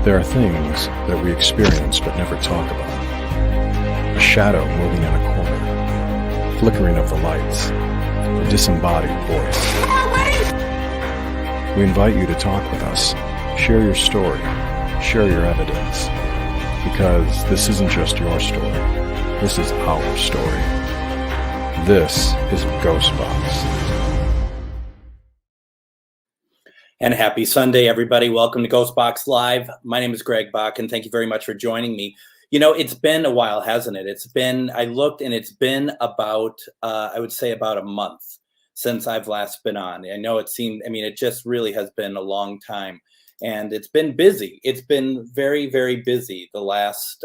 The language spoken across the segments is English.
There are things that we experience but never talk about. A shadow moving in a corner, flickering of the lights, a disembodied voice. We invite you to talk with us, share your story, share your evidence, because this isn't just your story, this is our story. This is GhostBox. And happy Sunday, everybody. Welcome to GhostBox Live. My name is Greg Bakun. Thank you very much for joining me. You know, it's been a while, hasn't it? I looked and it's been about, I would say about a month since I've last been on. I know it just really has been a long time. And it's been busy. It's been very, very busy the last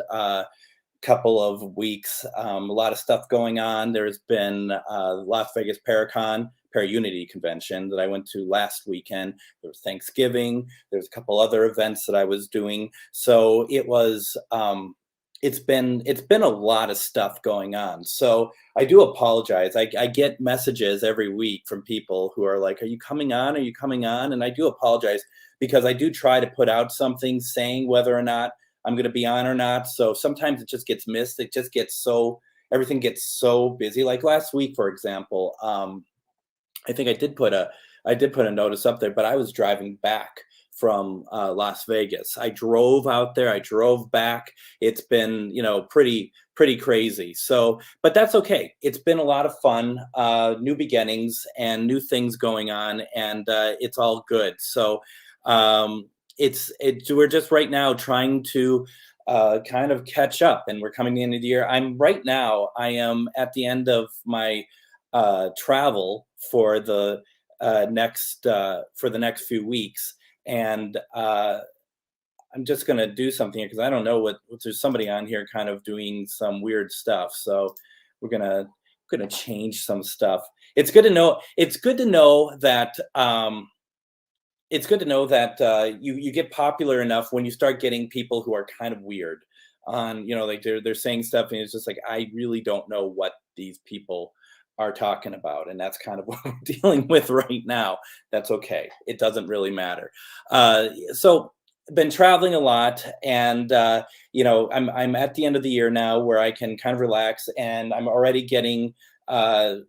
couple of weeks. A lot of stuff going on. There's been Las Vegas Unity convention that I went to last weekend. There was Thanksgiving. There's a couple other events that I was doing. So it was, it's been a lot of stuff going on. So I do apologize. I get messages every week from people who are like, are you coming on? Are you coming on? And I do apologize because I do try to put out something saying whether or not I'm going to be on or not. So sometimes it just gets missed. Everything gets so busy. Like last week, for example, I think I did put a notice up there, but I was driving back from Las Vegas. I drove out there. I drove back. It's been, pretty crazy. So, but that's okay. It's been a lot of fun, new beginnings and new things going on, and it's all good. So, we're just right now trying to kind of catch up, and we're coming to the end of the year. I am at the end of my travel for the next few weeks, and I'm just going to do something because I don't know what there's somebody on here kind of doing some weird stuff, so we're gonna change some stuff. It's good to know that you get popular enough when you start getting people who are kind of weird on, like they're saying stuff and it's just like, I really don't know what these people are talking about, and that's kind of what I'm dealing with right now. That's okay. It doesn't really matter. So been traveling a lot, and I'm at the end of the year now where I can kind of relax, and I'm already getting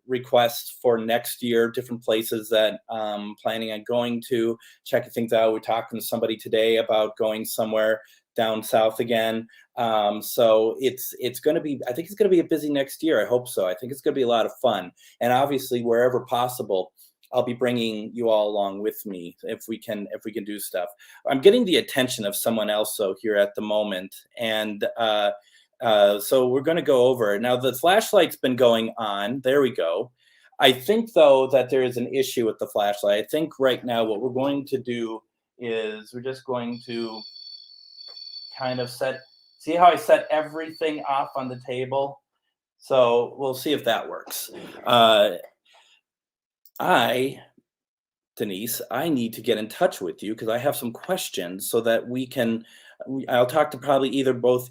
requests for next year, different places that I'm planning on going to, checking things out. We're talking to somebody today about going somewhere down south again. So it's going to be, I think it's going to be a busy next year. I hope so. I think it's going to be a lot of fun. And obviously wherever possible, I'll be bringing you all along with me if we can do stuff. I'm getting the attention of someone else though here at the moment. And so we're going to go over it. Now the flashlight's been going on. There we go. I think though that there is an issue with the flashlight. I think right now what we're going to do is we're just going to kind of see how I set everything off on the table. So we'll see if that works. Denise, I need to get in touch with you because I have some questions so that I'll talk to probably either both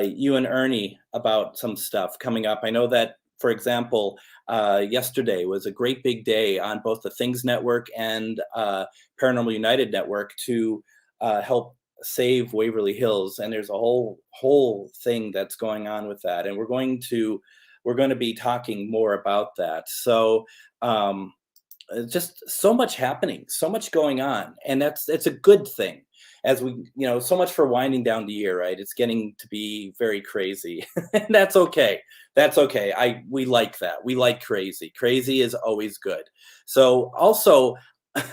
you and Ernie about some stuff coming up. I know that, for example, yesterday was a great big day on both the Things Network and Paranormal United Network to help save Waverly Hills, and there's a whole thing that's going on with that, and we're going to be talking more about that. So just so much happening, so much going on, and it's a good thing. As we, so much for winding down the year, right? It's getting to be very crazy, and that's okay. That's okay. We like that. We like crazy. Crazy is always good. So also,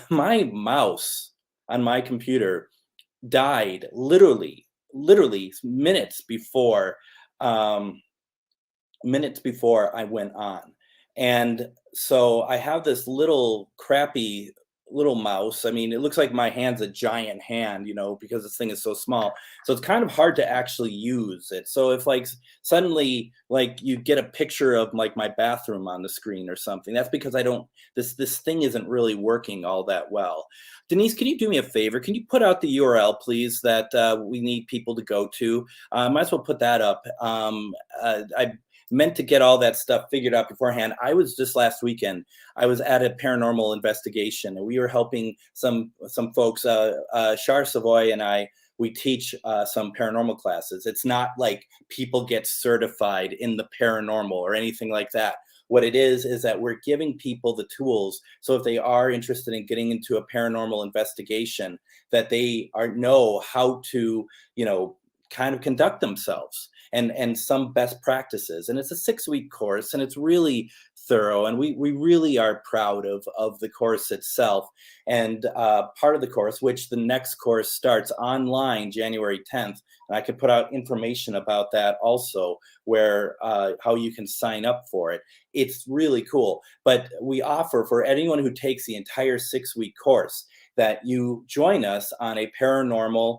my mouse on my computer died literally minutes before I went on. And so I have this little crappy little mouse. I mean, it looks like my hand's a giant hand, because this thing is so small. So it's kind of hard to actually use it. So if suddenly you get a picture of my bathroom on the screen or something, that's because this thing isn't really working all that well. Denise, can you do me a favor? Can you put out the URL, please, that we need people to go to? Might as well put that up. I meant to get all that stuff figured out beforehand. I was just last weekend, I was at a paranormal investigation, and we were helping some folks. Char Savoy and I we teach some paranormal classes. It's not like people get certified in the paranormal or anything like that. What it is that we're giving people the tools, so if they are interested in getting into a paranormal investigation, that they know how to, kind of conduct themselves, and some best practices. And it's a 6-week course, and it's really thorough, and we really are proud of the course itself. And part of the course, which the next course starts online January 10th, and I could put out information about that also, where how you can sign up for it. It's really cool. But we offer for anyone who takes the entire 6-week course that you join us on a paranormal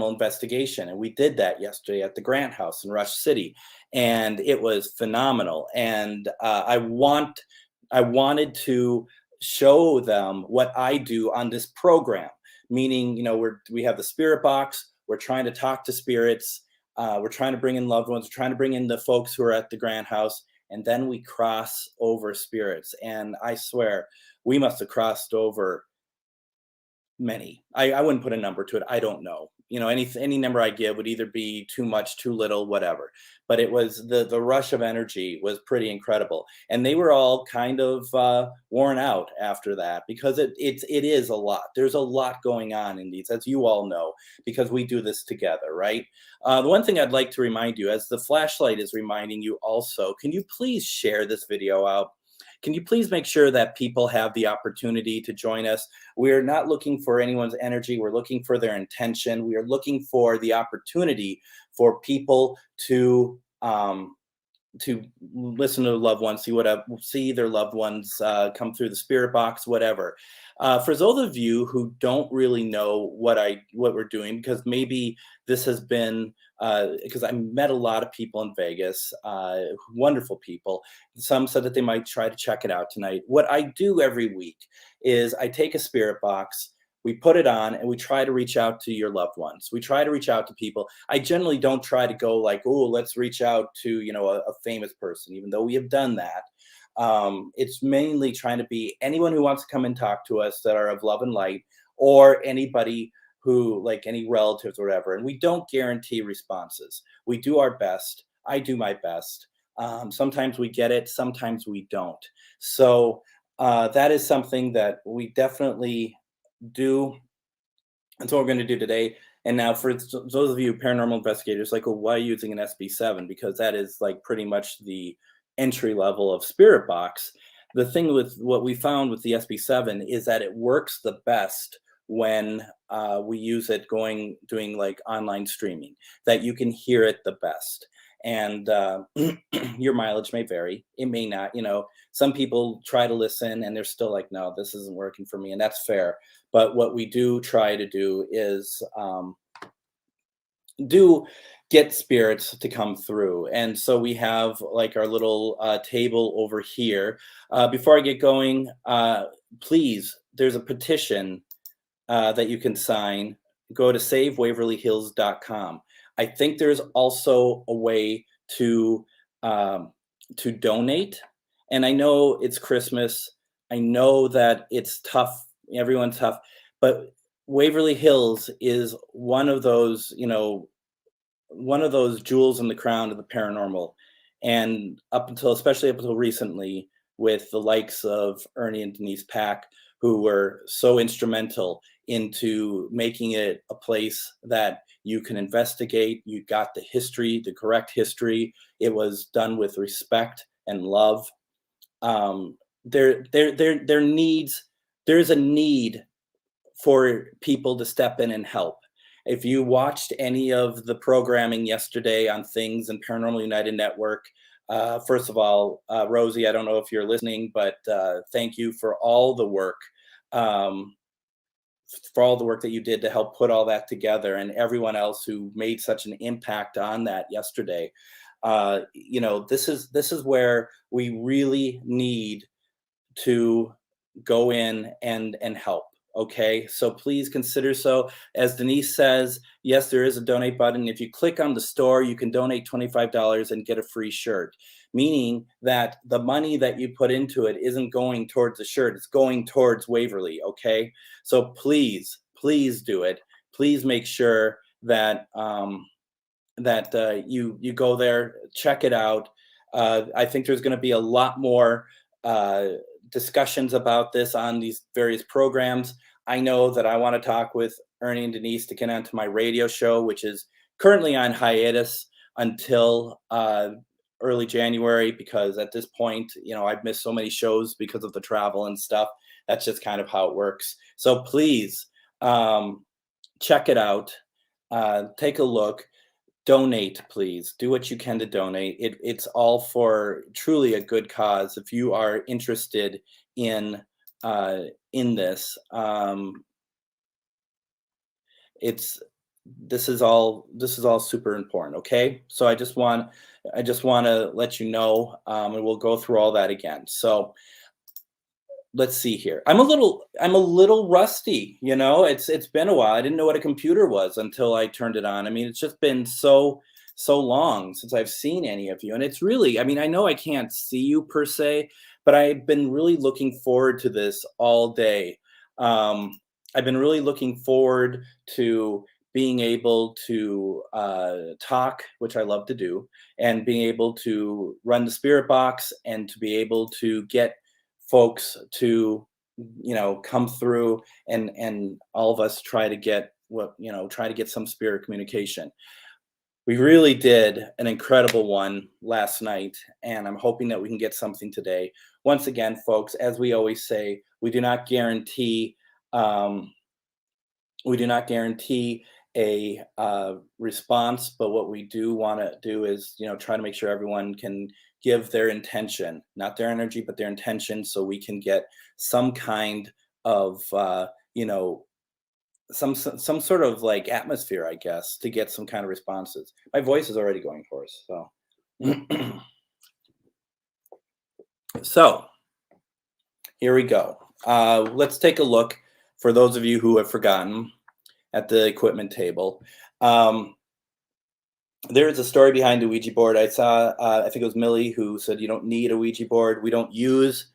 investigation. And we did that yesterday at the Grant House in Rush City, and it was phenomenal. And I wanted to show them what I do on this program, meaning, we have the spirit box. We're trying to talk to spirits. We're trying to bring in loved ones. We're trying to bring in the folks who are at the Grant House, and then we cross over spirits. And I swear, we must have crossed over many. I wouldn't put a number to it. I don't know. Any number I give would either be too much, too little, whatever. But it was the rush of energy was pretty incredible, and they were all kind of worn out after that, because it is a lot. There's a lot going on in these, as you all know, because we do this together, right? The one thing I'd like to remind you, as the flashlight is reminding you also, can you please share this video out? Can you please make sure that people have the opportunity to join us? We're not looking for anyone's energy. We're looking for their intention. We are looking for the opportunity for people to listen to their loved ones, see their loved ones come through the spirit box, whatever. For those of you who don't really know what we're doing, because maybe this has been because I met a lot of people in Vegas, wonderful people. Some said that they might try to check it out tonight. What I do every week is I take a spirit box, we put it on, and we try to reach out to your loved ones. We try to reach out to people. I generally don't try to go like, oh, let's reach out to, a famous person, even though we have done that. It's mainly trying to be anyone who wants to come and talk to us that are of love and light, or anybody who, like, any relatives or whatever. And we don't guarantee responses. We do our best. I do my best. Sometimes we get it, sometimes we don't. So that is something that we definitely do. That's what we're going to do today. And now, for those of you paranormal investigators, like, well, why are you using an SB7? Because that is like pretty much the entry level of spirit box. The thing with what we found with the SB7 is that it works the best when we use it doing like online streaming, that you can hear it the best. And your mileage may vary. It may not, some people try to listen and they're still like, no, this isn't working for me. And that's fair. But what we do try to do is get spirits to come through. And so we have like our little table over here. Before I get going, please, there's a petition that you can sign. Go to savewaverlyhills.com. I think there's also a way to donate. And I know it's Christmas. I know that it's tough. Everyone's tough. But Waverly Hills is one of those jewels in the crown of the paranormal. And especially up until recently, with the likes of Ernie and Denise Pack, who were so instrumental into making it a place that you can investigate. You got the history, the correct history. It was done with respect and love. There's a need for people to step in and help. If you watched any of the programming yesterday on Things and Paranormal United Network, first of all, Rosie, I don't know if you're listening, but thank you for all the work. For all the work that you did to help put all that together, and everyone else who made such an impact on that yesterday. This is where we really need to go in and help. Okay, so please consider so. As Denise says, yes, there is a donate button. If you click on the store, you can donate $25 and get a free shirt, meaning that the money that you put into it isn't going towards the shirt. It's going towards Waverly. Okay, so please please do it. Please make sure that you go there, check it out. I think there's going to be a lot more discussions about this on these various programs. I know that I want to talk with Ernie and Denise to get onto my radio show, which is currently on hiatus until early January, because at this point, I've missed so many shows because of the travel and stuff. That's just kind of how it works. So please check it out. Take a look. Donate, please. Do what you can to donate. It's all for truly a good cause. If you are interested in this, this is all super important. Okay, so I just want to let you know, and we'll go through all that again. So let's see here. I'm a little rusty. It's been a while. I didn't know what a computer was until I turned it on. I mean, it's just been so long since I've seen any of you, and it's really, I mean, I know I can't see you per se, but I've been really looking forward to this all day. I've been really looking forward to being able to talk, which I love to do, and being able to run the spirit box and to be able to get folks to come through and all of us try to get some spirit communication. We really did an incredible one last night, and I'm hoping that we can get something today. Once again, folks, as we always say, we do not guarantee a response, but what we do want to do is try to make sure everyone can give their intention, not their energy, but their intention, so we can get some kind of some sort of like atmosphere, I guess, to get some kind of responses. My voice is already going hoarse, so so here we go. Let's take a look, for those of you who have forgotten, at the equipment table. There is a story behind the Ouija board. I saw, I think it was Millie who said, you don't need a Ouija board. We don't use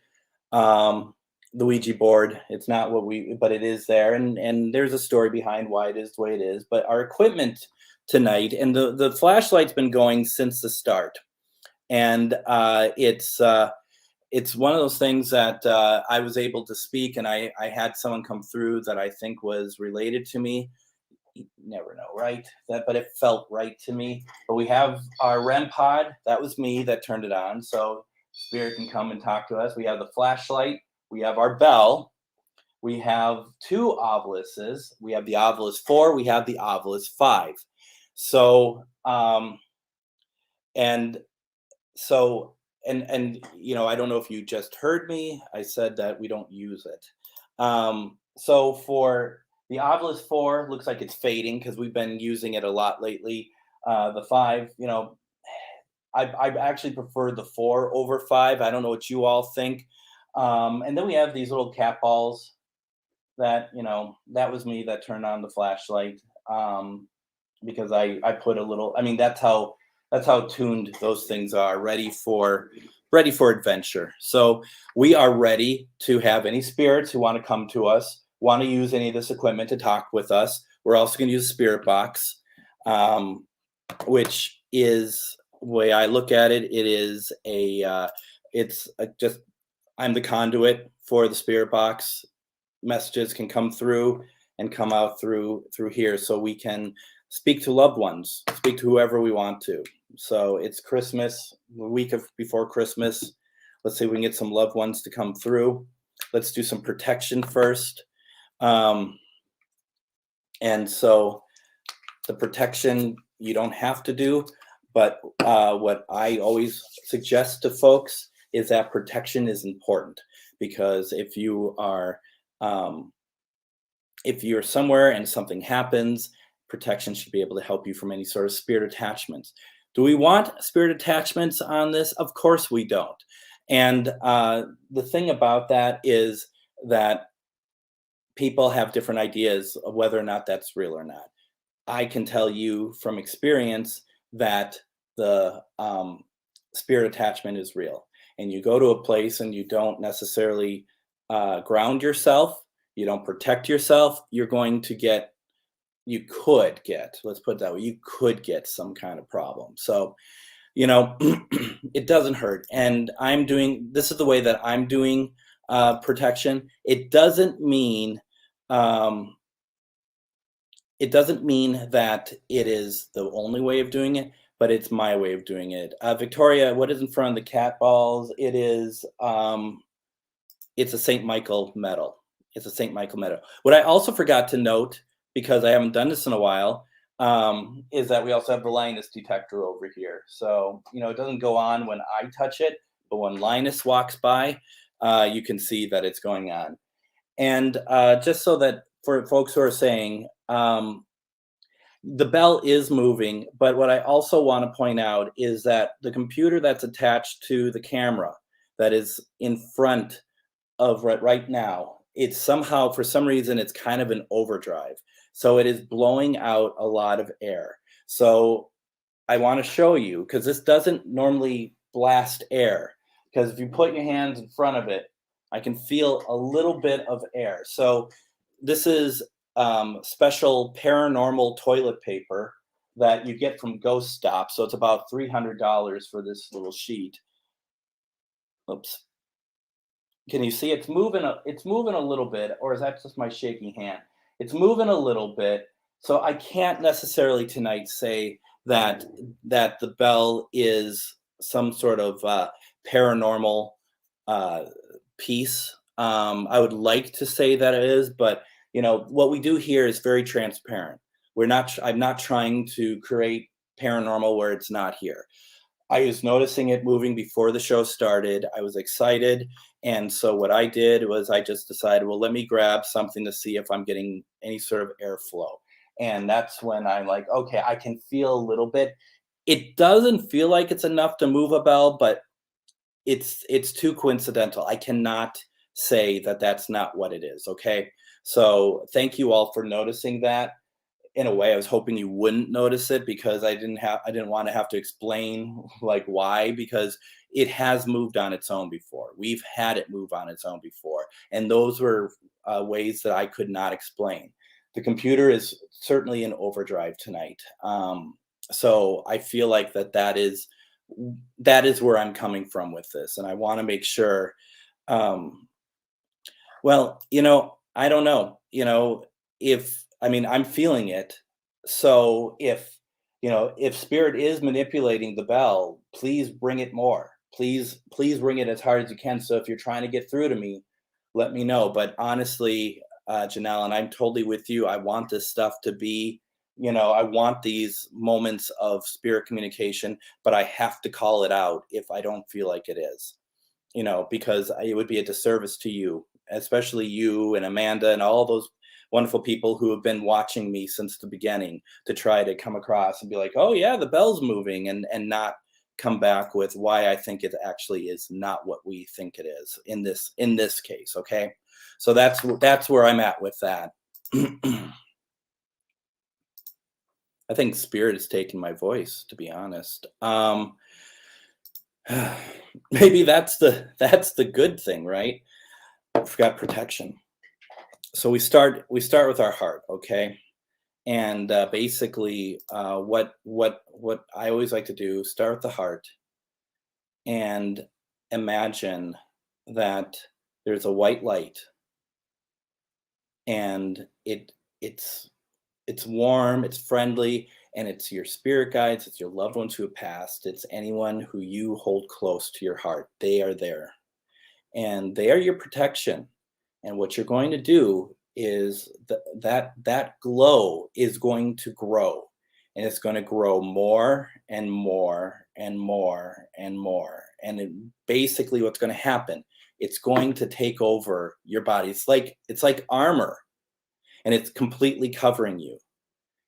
the Ouija board. It's not but it is there. And there's a story behind why it is the way it is. But our equipment tonight, and the flashlight's been going since the start. And it's one of those things that I was able to speak, and I had someone come through that I think was related to me. You never know, right? But it felt right to me. But we have our REM pod. That was me that turned it on, so spirit can come and talk to us. We have the flashlight. We have our bell. We have two obelisks. We have the obelisk 4. We have the obelisk 5. So and I don't know if you just heard me. I said that we don't use it. So for the obelisk 4, looks like it's fading because we've been using it a lot lately. The 5, I actually prefer the 4 over 5. I don't know what you all think. And then we have these little cat balls that, that was me that turned on the flashlight, because I put a little, I mean, that's how tuned those things are, ready for adventure. So we are ready to have any spirits who want to come to us, want to use any of this equipment to talk with us. We're also going to use a spirit box, which is the way I look at it. It is I'm the conduit for the spirit box. Messages can come through and come out through here, so we can speak to loved ones, speak to whoever we want to. So it's Christmas, the week before Christmas. Let's see if we can get some loved ones to come through. Let's do some protection first. And so the protection you don't have to do, but what I always suggest to folks is that protection is important, because if you're somewhere and something happens, protection should be able to help you from any sort of spirit attachments. Do we want spirit attachments on this? Of course we don't. And the thing about that is that people have different ideas of whether or not that's real or not. I can tell you from experience that the spirit attachment is real. And you go to a place and you don't necessarily ground yourself. you don't protect yourself, you're going to get, you could get, let's put it that way, you could get some kind of problem. So, it doesn't hurt. And this is the way that I'm doing protection. It doesn't mean, that it is the only way of doing it, but it's my way of doing it. Victoria, what is in front of the cat balls? It is, it's a St. Michael medal. It's a St. Michael medal. What I also forgot to note, because I haven't done this in a while, is that we also have the Linus detector over here. So, it doesn't go on when I touch it, but when Linus walks by, you can see that it's going on. And just so that for folks who are saying, the bell is moving, but what I also want to point out is that the computer that's attached to the camera that is in front of right now, it's somehow, for some reason, it's kind of an overdrive. So it is blowing out a lot of air. So I want to show you, because this doesn't normally blast air, because if you put your hands in front of it, I can feel a little bit of air. So this is special paranormal toilet paper that you get from Ghost Stop. So it's about $300 for this little sheet. Oops. Can you see it's moving? It's moving a little bit, or is that just my shaking hand? It's moving a little bit. So I can't necessarily tonight say that the bell is some sort of paranormal piece. I would like to say that it is, but what we do here is very transparent. I'm not trying to create paranormal where it's not here. I was noticing it moving before the show started. I was excited. And so what I did was I just decided, well, let me grab something to see if I'm getting any sort of airflow. And that's when I'm like, okay, I can feel a little bit. It doesn't feel like it's enough to move a bell, but it's too coincidental. I cannot say that that's not what it is. Okay. So thank you all for noticing that. In a way, I was hoping you wouldn't notice it, because I didn't want to have to explain like why, because it has moved on its own before. We've had it move on its own before. And those were ways that I could not explain. The computer is certainly in overdrive tonight. So I feel like that is where I'm coming from with this. And I want to make sure, well, I don't know, I'm feeling it. So if spirit is manipulating the bell, please bring it more. Please ring it as hard as you can. So if you're trying to get through to me, let me know. But honestly, Janelle, and I'm totally with you. I want this stuff to be, I want these moments of spirit communication, but I have to call it out if I don't feel like it is, because it would be a disservice to you, especially you and Amanda and all those wonderful people who have been watching me since the beginning, to try to come across and be like, oh yeah, the bell's moving, and not come back with why I think it actually is not what we think it is in this case. Okay. So that's where I'm at with that. I think spirit is taking my voice, to be honest. Maybe that's the good thing, right? I've got protection. So we start with our heart, okay? And basically, what I always like to do, start with the heart, and imagine that there's a white light, and it's warm, it's friendly, and it's your spirit guides, it's your loved ones who have passed, it's anyone who you hold close to your heart. They are there, and they are your protection. And what you're going to do is that glow is going to grow, and it's going to grow more and more and more and more. And basically what's going to happen, it's going to take over your body. It's like armor, and it's completely covering you.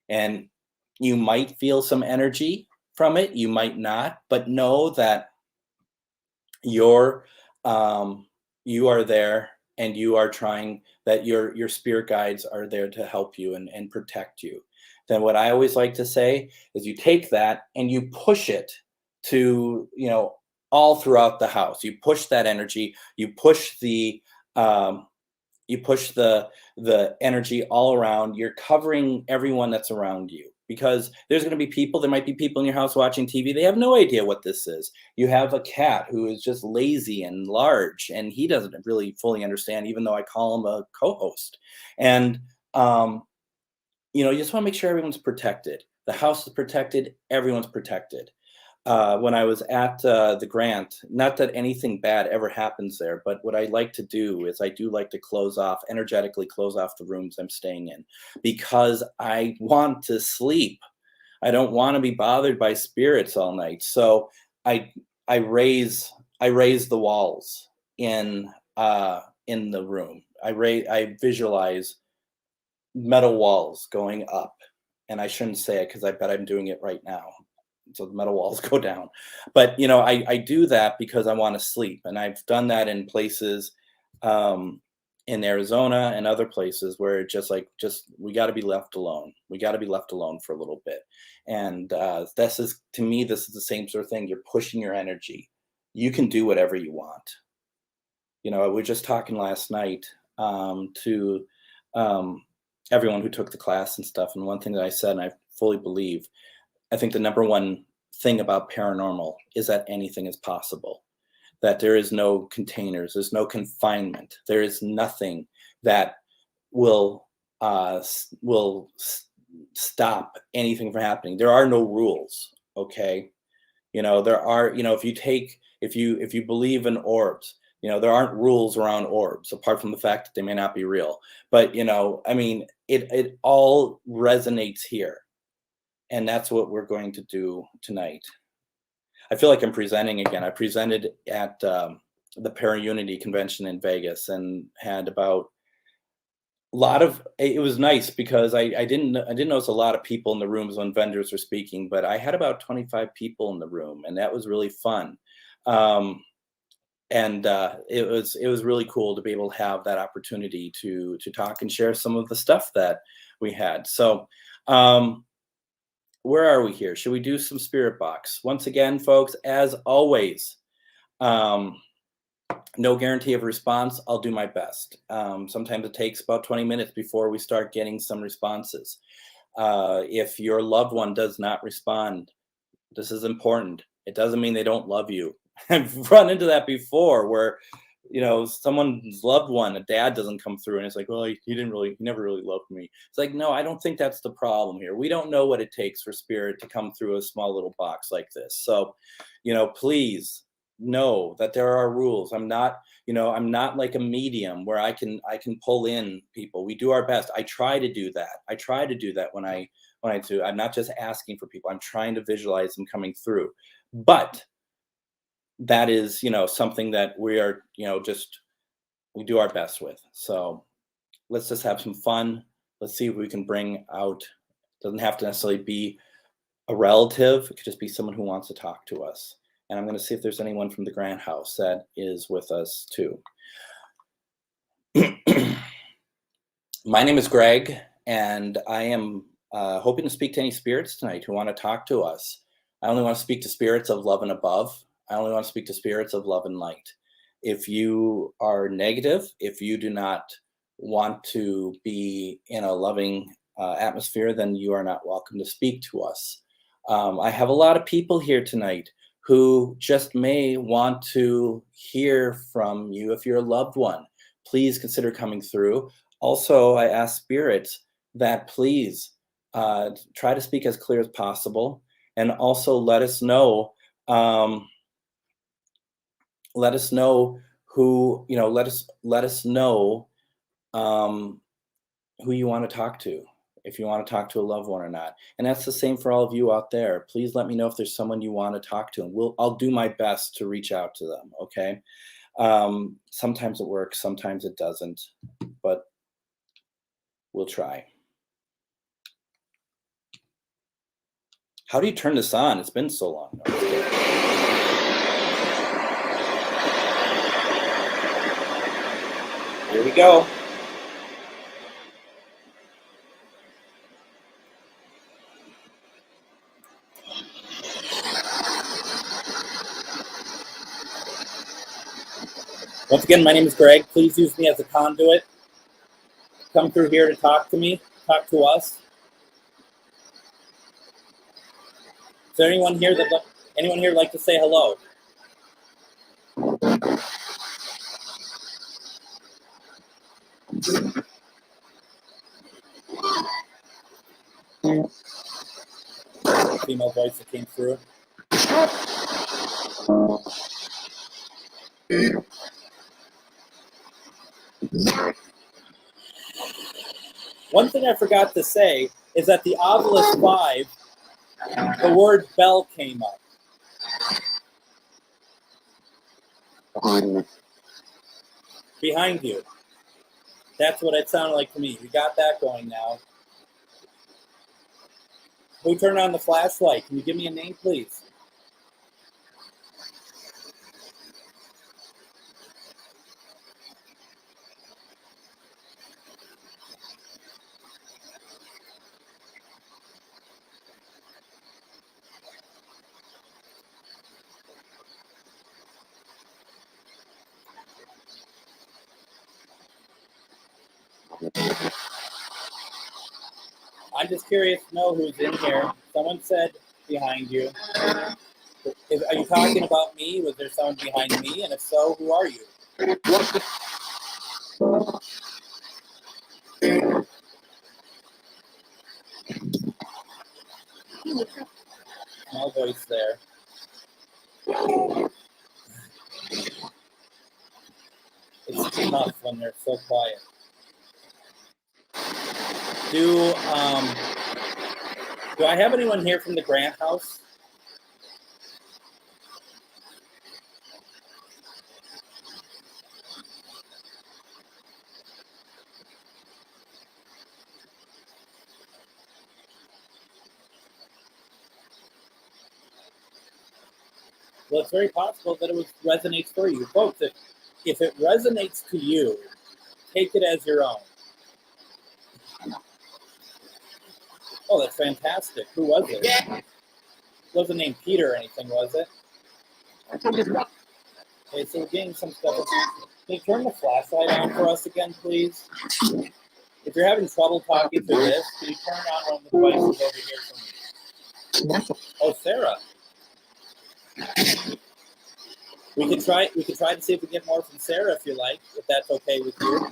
And you might feel some energy from it, you might not, but know that you are there, and you are trying, that your spirit guides are there to help you and protect you. Then what I always like to say is, you take that and you push it to, all throughout the house. You push that energy, you push the you push the energy all around. You're covering everyone that's around you, because there's going to be people, there might be people in your house watching TV, they have no idea what this is. You have a cat who is just lazy and large, and he doesn't really fully understand, even though I call him a co-host. And you know, you just want to make sure everyone's protected. The house is protected, everyone's protected. When I was at the Grant, not that anything bad ever happens there, but what I like to do is I do like to energetically close off the rooms I'm staying in, because I want to sleep. I don't want to be bothered by spirits all night. So I I raise the walls in the room. I visualize metal walls going up, and I shouldn't say it because I bet I'm doing it right now. So the metal walls go down. But you know, I do that because I want to sleep, and I've done that in places in Arizona and other places where it just we got to be left alone. We got to be left alone for a little bit. And this is, to me, this is the same sort of thing. You're pushing your energy. You can do whatever you want. You know, we were just talking last night to everyone who took the class and stuff. And one thing that I said, and I fully believe, I think the number one thing about paranormal is that anything is possible, that there is no containers, there's no confinement, there is nothing that will stop anything from happening. There are no rules, okay? You know, there are, you know, if you believe in orbs, you know, there aren't rules around orbs apart from the fact that they may not be real. But, you know, I mean, it all resonates here. And that's what we're going to do tonight. I feel like I'm presenting again. I presented at the Unity convention in Vegas and had about it was nice because I didn't notice a lot of people in the rooms when vendors were speaking, but I had about 25 people in the room, and that was really fun. And it was really cool to be able to have that opportunity to talk and share some of the stuff that we had. So where are we here? Should we do some spirit box? Once again, folks, as always, no guarantee of response. I'll do my best. Sometimes it takes about 20 minutes before we start getting some responses. If your loved one does not respond, this is important. It doesn't mean they don't love you. I've run into that before where, you know, someone's loved one, a dad doesn't come through and it's like, well, he never really loved me. It's like, no, I don't think that's the problem here. We don't know what it takes for spirit to come through a small little box like this. So, you know, please know that there are rules. I'm not like a medium where I can pull in people. We do our best. I try to do that when I do. I'm not just asking for people. I'm trying to visualize them coming through. But that is, you know, something that we are, you know, we do our best with. So let's just have some fun. Let's see if we can bring out, doesn't have to necessarily be a relative. It could just be someone who wants to talk to us. And I'm going to see if there's anyone from the Grant House that is with us too. My name is Greg, and I am hoping to speak to any spirits tonight who want to talk to us. I only want to speak to spirits of love and above. I only want to speak to spirits of love and light. If you are negative, if you do not want to be in a loving atmosphere, then you are not welcome to speak to us. I have a lot of people here tonight who just may want to hear from you. If you're a loved one, please consider coming through. Also, I ask spirits that please try to speak as clear as possible, and also let us know who, you know, let us know who you want to talk to, if you want to talk to a loved one or not. And that's the same for all of you out there. Please let me know if there's someone you want to talk to, and I'll do my best to reach out to them. Okay. Sometimes it works, sometimes it doesn't, but we'll try. How do you turn this on? It's been so long. Here we go. Once again, my name is Greg. Please use me as a conduit. come through here to talk to me, talk to us? Is there anyone here like to say hello? Female voice that came through. One thing I forgot to say is that the Obelisk 5, the word bell came up. Behind you. That's what it sounded like to me. We got that going now. Who turned on the flashlight? Can you give me a name, please? I'm just curious to know who's in here. Someone said behind you. Are you talking about me? Was there someone behind me? And if so, who are you? No voice there. It's tough when they're so quiet. Do I have anyone here from the Grant house? Well, it's very possible that it resonates for you. Folks, if it resonates to you, take it as your own. Oh, that's fantastic. Who was it? It wasn't named Peter or anything, was it? Okay, so we're getting some stuff. Can you turn the flashlight on for us again, please? If you're having trouble talking through this, can you turn on one of the devices over here for me? Oh, Sarah. We could try to see if we get more from Sarah if you like, if that's okay with you.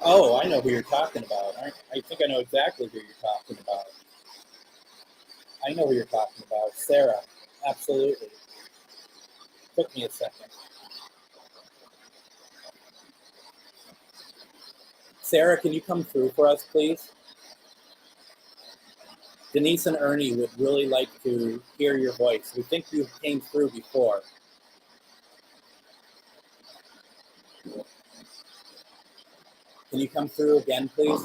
Oh, I know who you're talking about. I think I know exactly who you're talking about. I know who you're talking about. Sarah. Absolutely. Took me a second. Sarah, can you come through for us, please? Denise and Ernie would really like to hear your voice. We think you came through before. Can you come through again, please?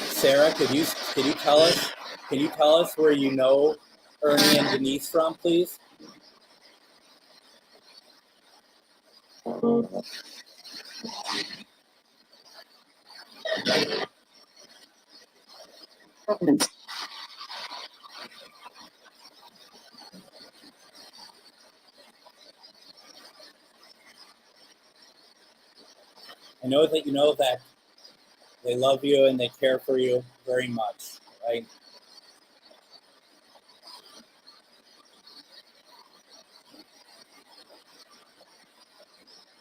Sarah, could you tell us where you know Ernie and Denise from, please? I know that you know that they love you and they care for you very much, right?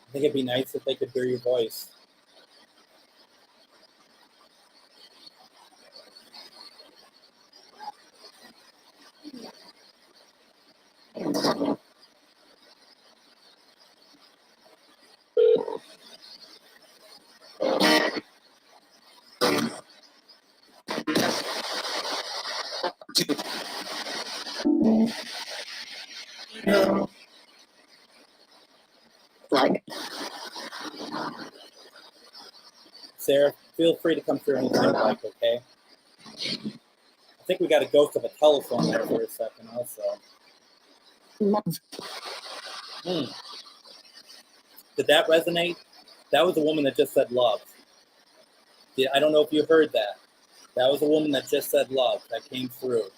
I think it'd be nice if they could hear your voice. Sarah, feel free to come through anytime you like, okay? I think we got a ghost of a telephone there for a second also. Hmm. Did that resonate? That was a woman that just said love. I don't know if you heard that. That was a woman that just said love. That came through.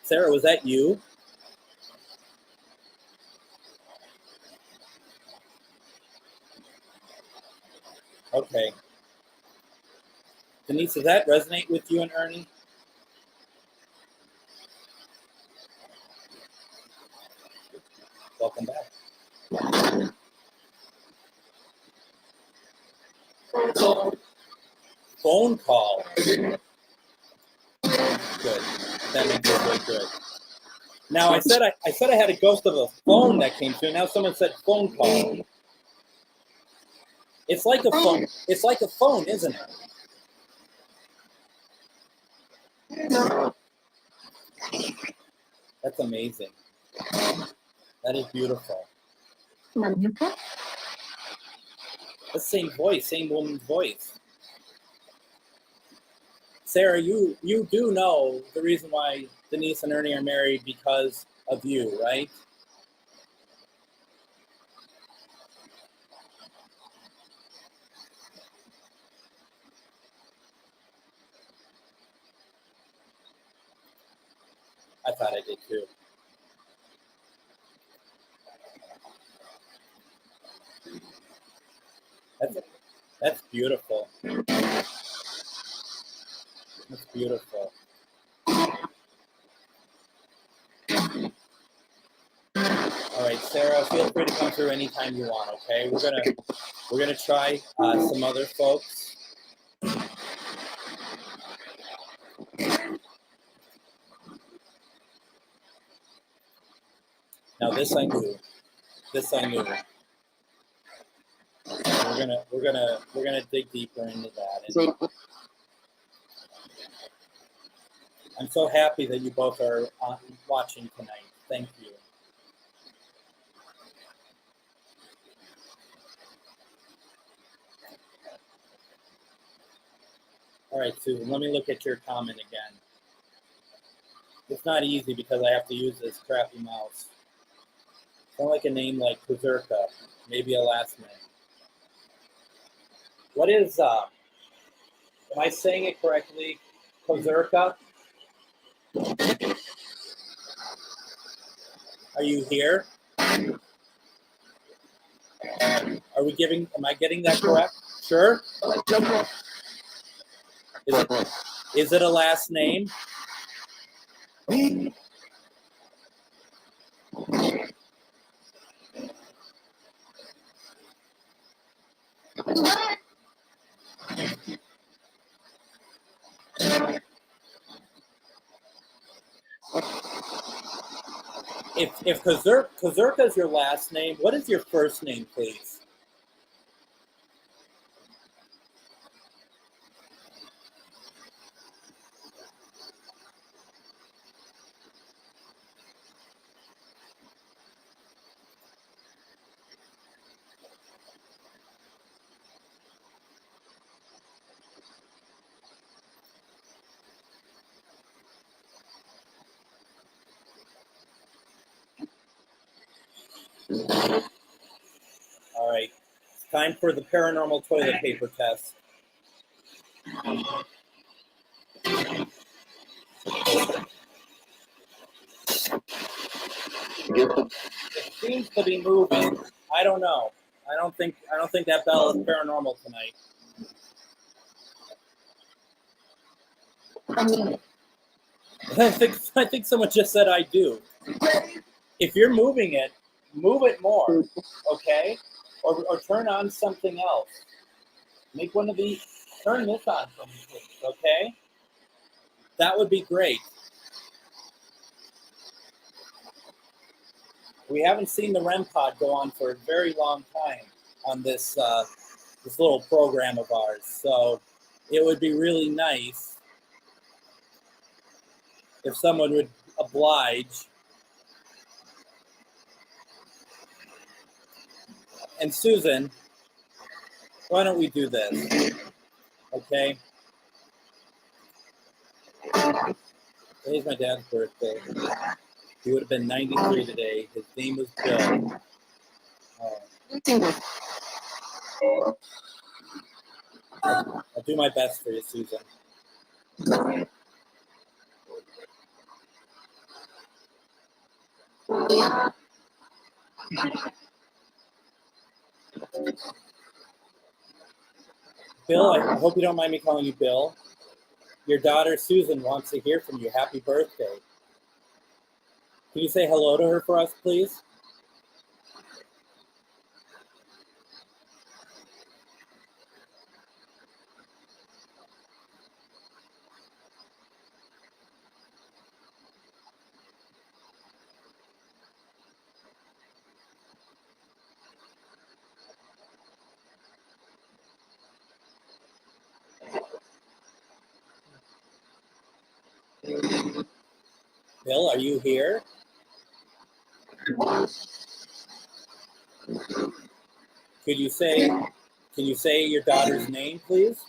Sarah, was that you? Okay. Denise, does that resonate with you and Ernie? Welcome back. Phone call. Good. That makes it really good. Now I said I had a ghost of a phone that came through. Now someone said phone call. It's like a phone. It's like a phone, isn't it? That's amazing. That is beautiful. The same voice, same woman's voice. Sarah, you do know the reason why Denise and Ernie are married because of you, right? I thought I did too. That's beautiful. That's beautiful. All right, Sarah, feel free to come through anytime you want. Okay, we're gonna try some other folks. Now this I knew. This I knew. We're gonna dig deeper into that. And I'm so happy that you both are watching tonight. Thank you. All right, Susan, let me look at your comment again. It's not easy because I have to use this crappy mouse. Sound like a name like Kuzurka, maybe a last name. What is, am I saying it correctly? Kuzurka? Are you here? Am I getting that correct? Sure? Is it a last name? If Kuzurka is your last name, what is your first name, please? All right, it's time for the paranormal toilet paper test. It seems to be moving. I don't know. I don't think that bell is paranormal tonight. I think someone just said I do. If you're moving it, move it more, okay? Or turn on something else. Make one of these. Turn this on for me, please, okay? That would be great. We haven't seen the REM pod go on for a very long time on this this little program of ours, so it would be really nice if someone would oblige. And Susan, why don't we do this? Okay. Today's my dad's birthday. He would have been 93 today. His name was Bill. I'll do my best for you, Susan. Bill, I hope you don't mind me calling you Bill. Your daughter, Susan, wants to hear from you. Happy birthday. Can you say hello to her for us, please? Bill, are you here? Can you say your daughter's name, please?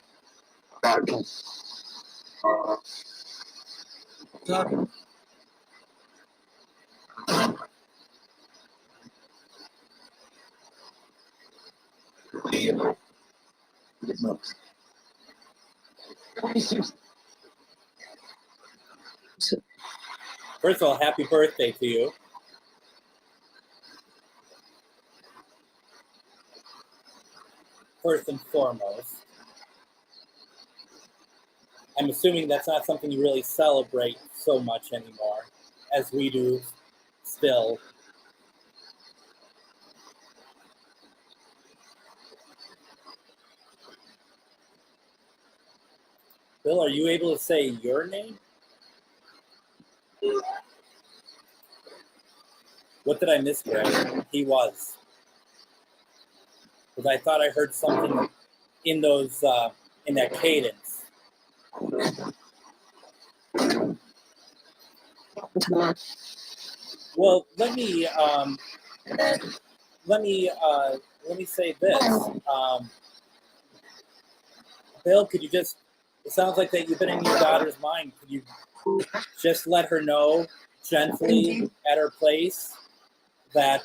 First of all, happy birthday to you. First and foremost. I'm assuming that's not something you really celebrate so much anymore, as we do still. Bill, are you able to say your name? What did I miss, Greg? He was. Because I thought I heard something in those, in that cadence. Well, let me say this. Bill, could you just? It sounds like that you've been in your daughter's mind. Could you just let her know gently at her place that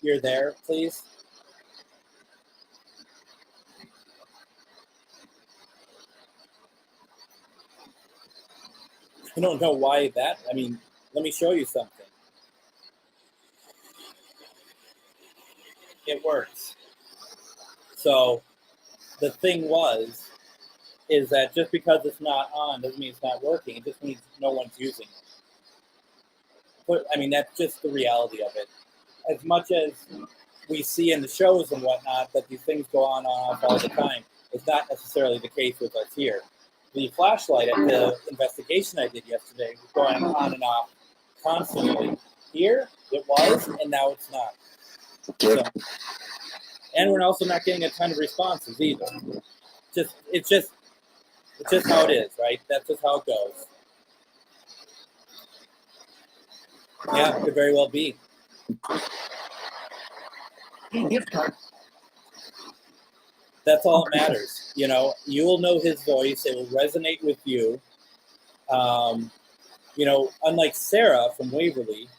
you're there, please? I don't know why that. I mean, let me show you something. It works. So the thing is that just because it's not on doesn't mean it's not working. It just means no one's using it. But, I mean, that's just the reality of it. As much as we see in the shows and whatnot that these things go on and off all the time, it's not necessarily the case with us here. The flashlight at the investigation I did yesterday was going on and off constantly. Here, it was, and now it's not. So, and we're also not getting a ton of responses either. It's just how it is, right? That's just how it goes. Yeah, could very well be. That's all that matters. You know, you will know his voice. It will resonate with you. You know, unlike Sarah from Waverly,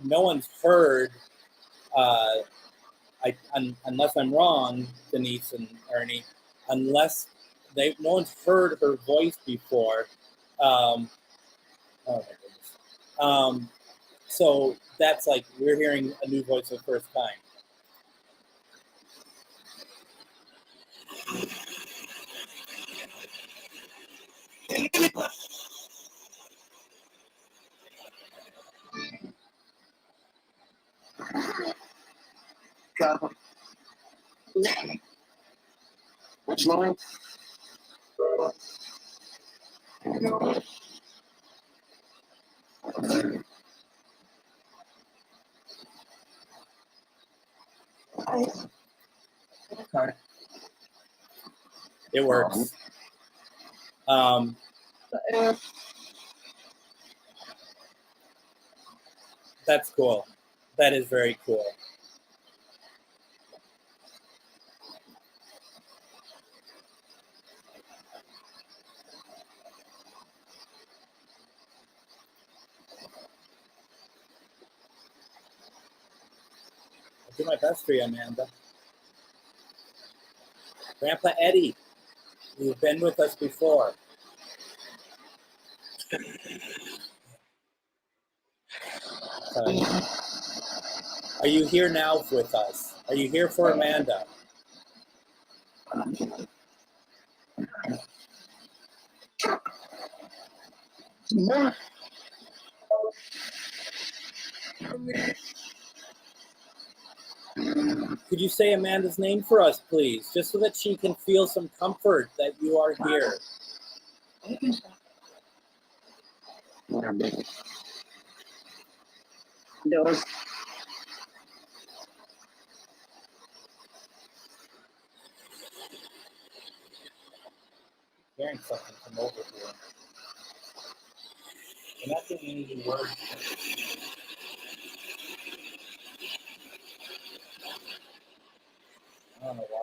no one's heard, unless I'm wrong, Denise and Ernie, no one's heard her voice before. Oh my goodness. So that's like we're hearing a new voice for the first time. Which line? Okay. It works. That's cool. That is very cool. do my best for you, Amanda. Grandpa Eddie, you've been with us before. Are you here now with us? Are you here for Amanda? Could you say Amanda's name for us, please, just so that she can feel some comfort that you are here? Hearing something from over here. You're not getting any words. I don't know why.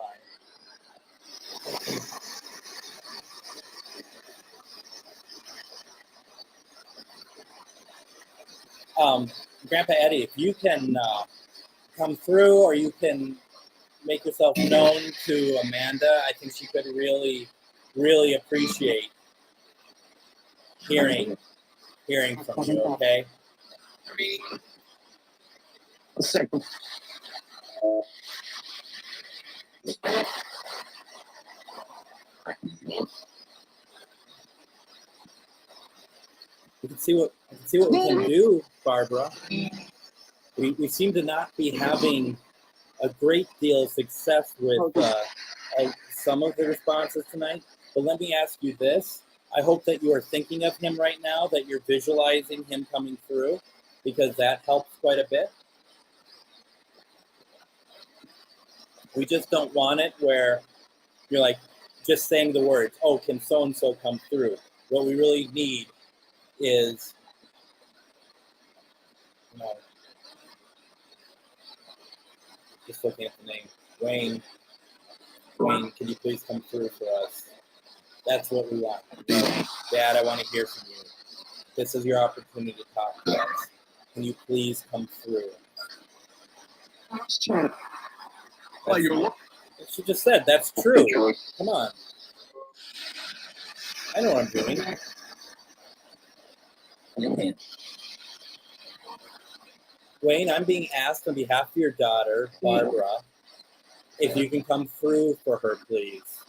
Grandpa Eddie, if you can come through, or you can make yourself known to Amanda, I think she could really, really appreciate hearing from you. Okay. A second. We can see what we can do, Barbara. We seem to not be having a great deal of success with some of the responses tonight. But let me ask you this. I hope that you are thinking of him right now, that you're visualizing him coming through, because that helps quite a bit. We just don't want it where you're like just saying the words, oh, can so-and-so come through? What we really need is, just looking at the name, Wayne. Wayne, can you please come through for us? That's what we want. Dad, I want to hear from you. This is your opportunity to talk to us. Can you please come through? She just said, that's true. Come on. I know what I'm doing. Wayne, I'm being asked on behalf of your daughter, Barbara, if you can come through for her, please.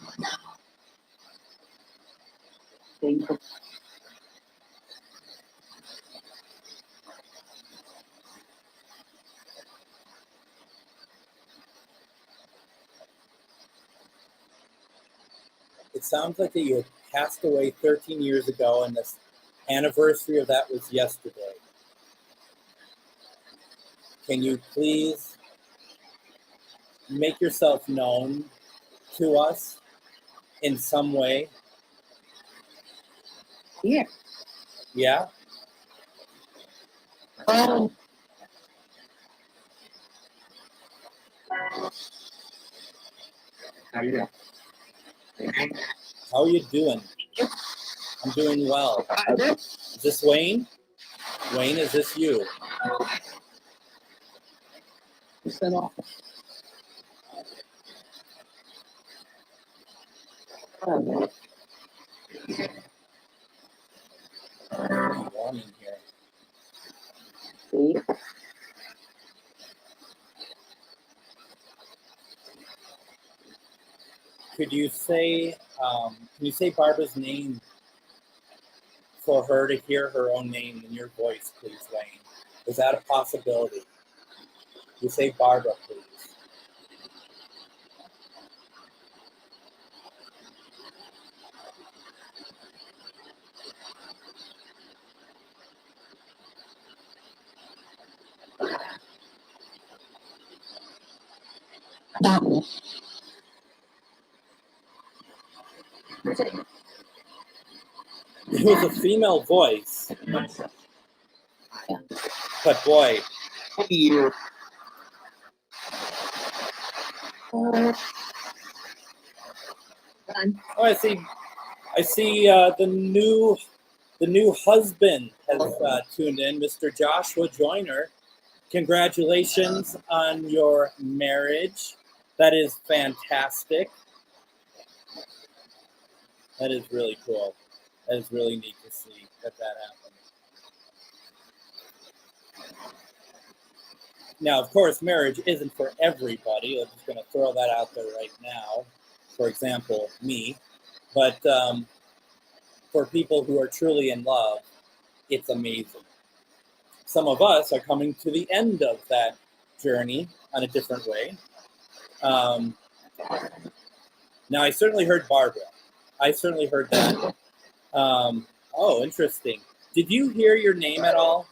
It sounds like that you had passed away 13 years ago, and this anniversary of that was yesterday. Can you please make yourself known to us in some way? Yeah. Yeah? How How are you doing? I'm doing well. Is this Wayne? Wayne, is this you? Warm in here. Could you say, Barbara's name for her to hear her own name in your voice, please, Wayne? Is that a possibility? You say Barbara, please. It was a female voice, but boy, oh, I see. The new husband has tuned in, Mr. Joshua Joyner. Congratulations on your marriage. That is fantastic. That is really cool. That is really neat to see that happened. Now, of course, marriage isn't for everybody. I'm just going to throw that out there right now. For example, me. But for people who are truly in love, it's amazing. Some of us are coming to the end of that journey on a different way. Now, I certainly heard Barbara. I certainly heard that. Oh, interesting. Did you hear your name at all?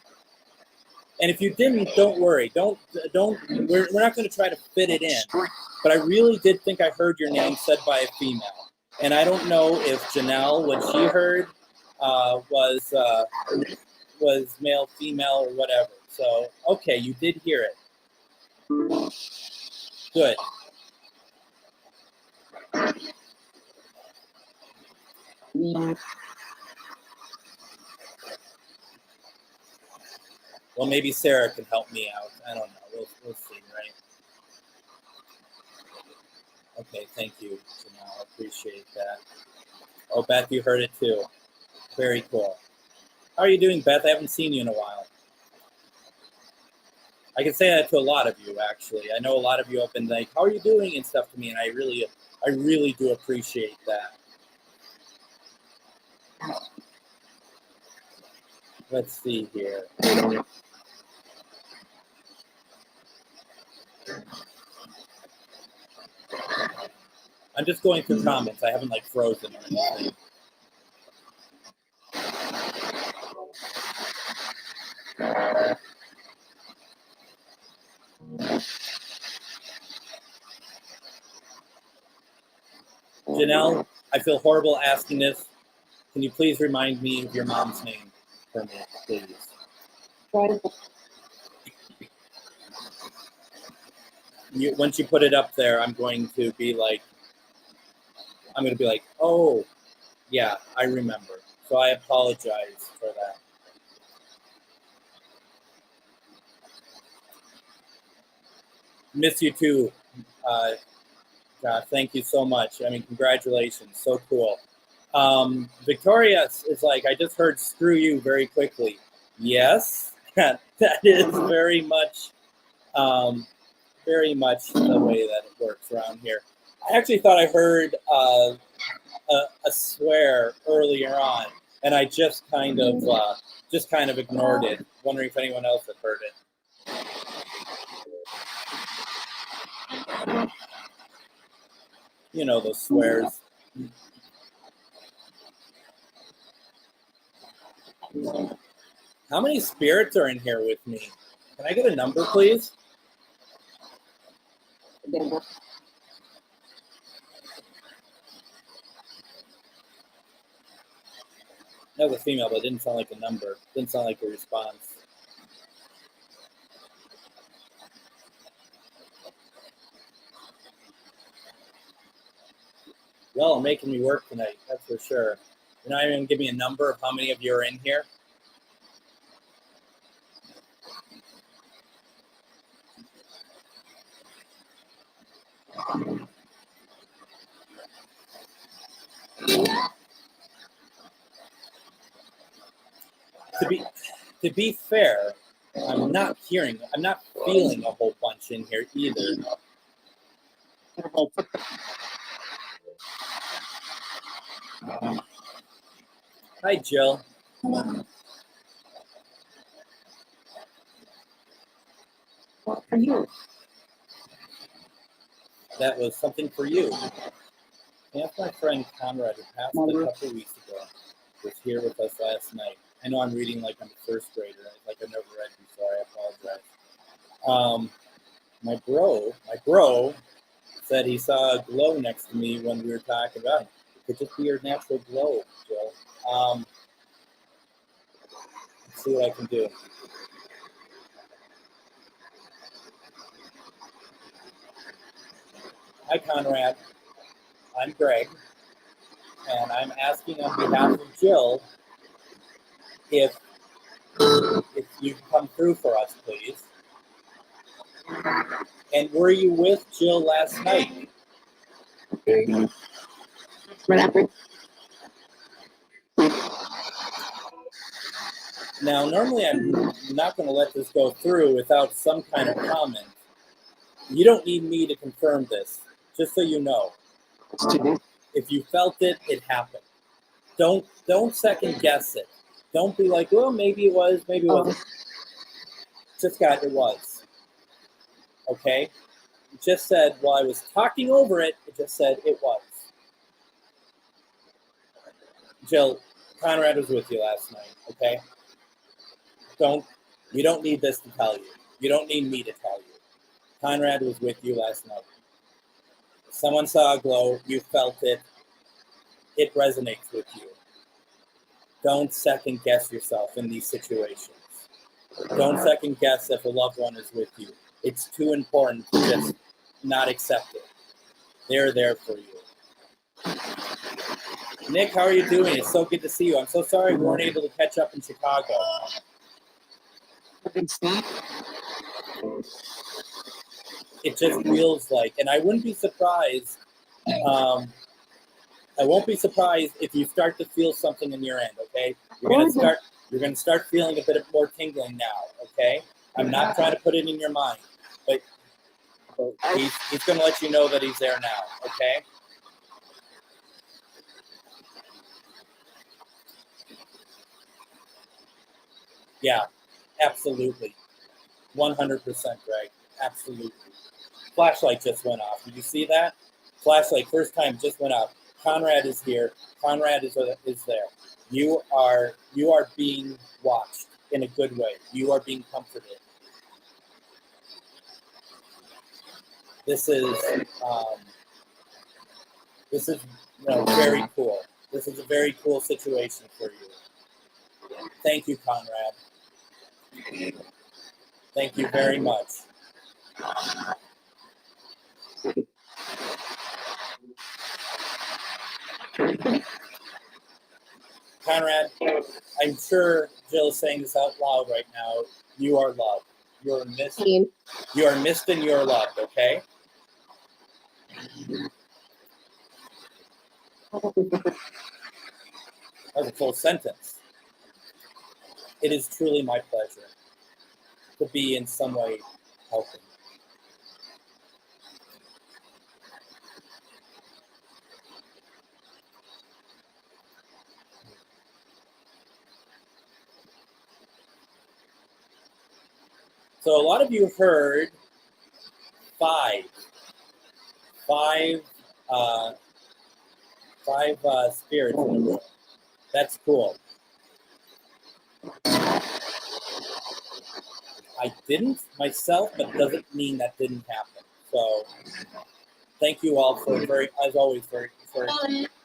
And if you didn't, don't worry. Don't. We're not going to try to fit it in. But I really did think I heard your name said by a female. And I don't know if Janelle, what she heard, was male, female, or whatever. So, okay, you did hear it. Good. Well, maybe Sarah can help me out. I don't know. We'll see, right? Okay, thank you, Janelle. I appreciate that. Oh, Beth, you heard it too. Very cool. How are you doing, Beth? I haven't seen you in a while. I can say that to a lot of you, actually. I know a lot of you have been like, how are you doing and stuff to me, and I really do appreciate that. Let's see here. I'm just going through comments. I haven't frozen or anything. Janelle, I feel horrible asking this. Can you please remind me of your mom's name for me, please? Once you put it up there, I'm going to be like, oh, yeah, I remember. So I apologize for that. Miss you too. Thank you so much. I mean, congratulations. So cool. Victoria is like, I just heard screw you very quickly. Yes, that is very much the way that it works around here. I actually thought I heard a swear earlier on, and I just kind of ignored it, wondering if anyone else had heard it. You know, those swears. How many spirits are in here with me? Can I get a number, please? That was a female, but it didn't sound like a number. It didn't sound like a response. Y'all are making me work tonight, that's for sure. You're not even going to give me a number of how many of you are in here? To be fair, I'm not feeling a whole bunch in here either. Hi, Jill. What for you? That was something for you. That's my friend Conrad, who passed a couple of weeks ago, was here with us last night. I know I'm reading like I'm a first grader, like I've never read before. I apologize. My bro said he saw a glow next to me when we were talking about it. It could just be your natural glow, Jill. Let's see what I can do. Hi, Conrad. I'm Greg, and I'm asking on behalf of Jill if you can come through for us, please. And were you with Jill last night? Now, normally I'm not going to let this go through without some kind of comment. You don't need me to confirm this, just so you know. If you felt it, it happened. Don't second guess it. Don't be like, well, maybe it was, maybe it wasn't. Just got it was. Okay? It just said, while I was talking over it, it just said it was. Jill, Conrad was with you last night, okay? You don't need this to tell you. You don't need me to tell you. Conrad was with you last night. Someone saw a glow, you felt it. It resonates with you. Don't second guess yourself in these situations. Don't second guess if a loved one is with you. It's too important to just not accept it. They're there for you. Nick, how are you doing? It's so good to see you. I'm so sorry we weren't able to catch up in Chicago. It just feels like, and I wouldn't be surprised. I won't be surprised if you start to feel something in your end. Okay, you're gonna start feeling a bit more tingling now. Okay, I'm not trying to put it in your mind, but he's gonna let you know that he's there now. Okay. Yeah, absolutely. 100%, Greg. Absolutely. Flashlight just went off. Did you see that? Flashlight, first time, just went off. Conrad is here. Conrad is there. You are being watched in a good way. You are being comforted. This is very cool. This is a very cool situation for you. Thank you, Conrad. Thank you very much. Conrad, I'm sure Jill is saying this out loud right now. You are loved. You are missed. You are missed and you are loved, okay? That was a full sentence. It is truly my pleasure to be in some way helping. So a lot of you heard five spirits in the room. That's cool. I didn't myself, but doesn't mean that didn't happen. So thank you all for as always, for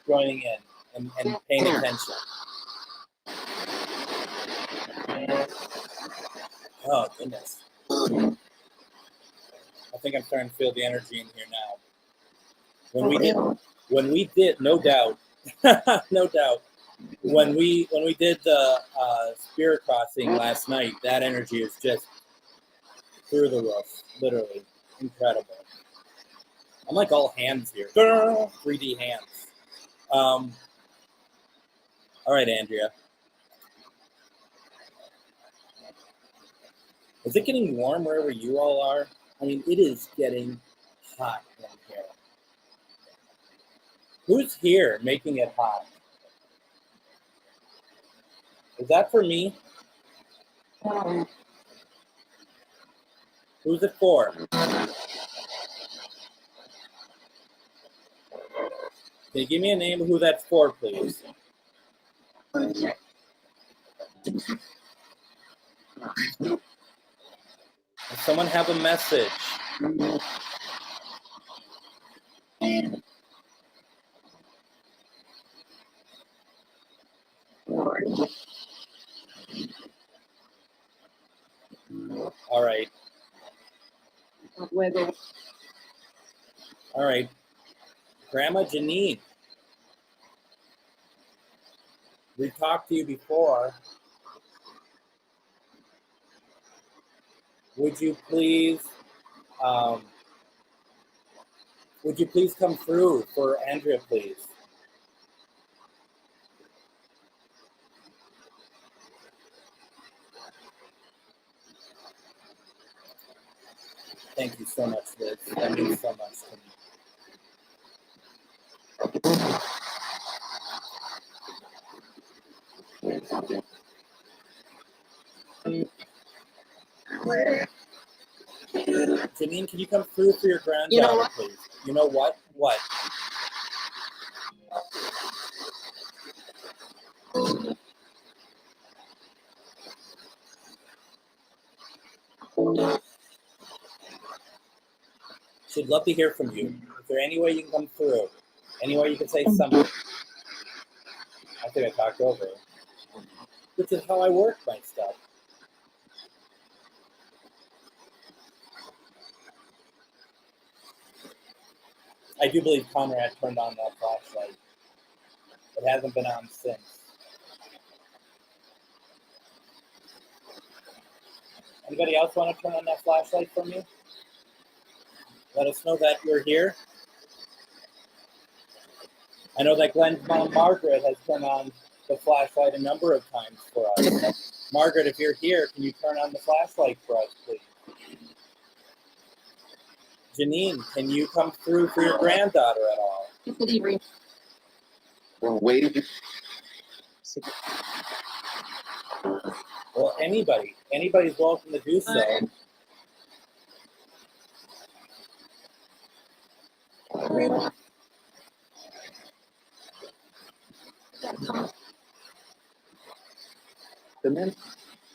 joining in and paying attention. Oh, goodness. I think I'm starting to feel the energy in here now. When we did, no doubt, no doubt. When we did the spirit crossing last night, that energy is just through the roof, literally incredible. I'm like all hands here, 3D hands. All right, Andrea. Is it getting warm wherever you all are? I mean, it is getting hot in here. Who's here making it hot? Is that for me? Who's it for? Can you give me a name of who that's for, please? Does someone have a message? All right. All right. Grandma Janine. We talked to you before. Would you please Would you please come through for Andrea, please? Thank you so much, Liz. That means so much to me. Janine, can you come through for your granddaughter, please? You know what? What? She'd love to hear from you. Is there any way you can come through? Any way you can say something? I think I talked over it. Which is how I work my stuff. I do believe Conrad turned on that flashlight. It hasn't been on since. Anybody else want to turn on that flashlight for me? Let us know that you're here. I know that Glenn's mom, Margaret, has turned on the flashlight a number of times for us. Margaret, if you're here, can you turn on the flashlight for us, please? Janine, can you come through for your granddaughter at all? We're waiting. Well, anybody's welcome to do so.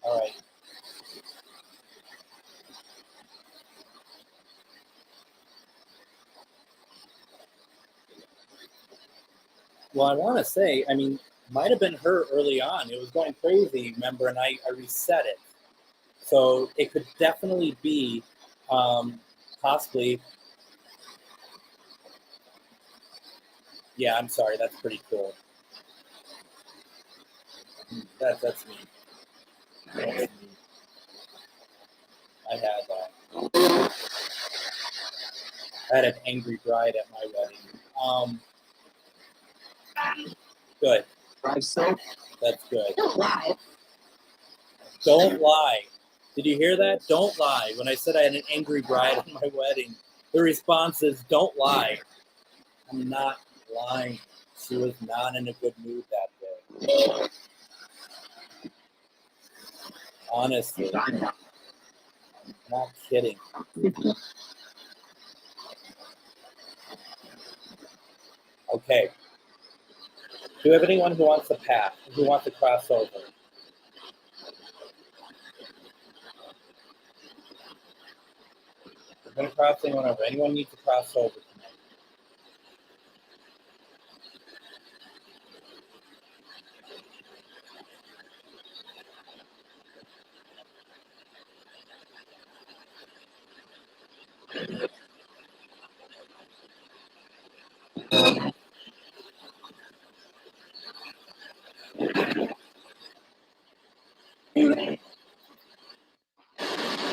All right. Well, I want to say, I mean, might have been her early on. It was going crazy, remember, and I reset it. So it could definitely be possibly. Yeah, I'm sorry. That's pretty cool. That's me. That's me. I had an angry bride at my wedding. Good. That's good. Don't lie. Don't lie. Did you hear that? Don't lie. When I said I had an angry bride at my wedding, the response is, don't lie. I'm not lying. She was not in a good mood that day. Honestly. I'm not kidding. Okay. Do you have anyone who wants to pass, who wants to cross over? We're going to cross anyone over. Anyone need to cross over tonight?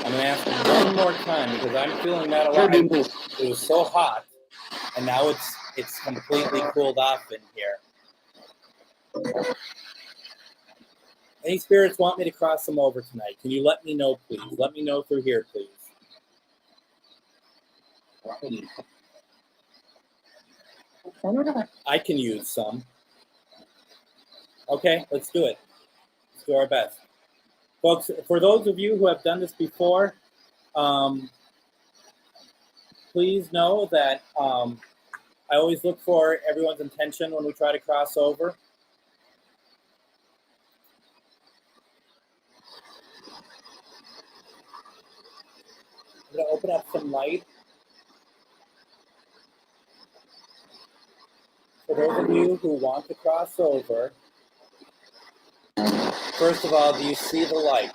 I'm going to ask one more time because I'm feeling that a lot. It was so hot, and now it's completely cooled off in here. Any spirits want me to cross them over tonight? Can you let me know, please? Let me know through here, please. I can use some. Okay, let's do it. Let's do our best. Folks, for those of you who have done this before, please know that I always look for everyone's intention when we try to cross over. I'm going to open up some light. For those of you who want to cross over, first of all, do you see the light?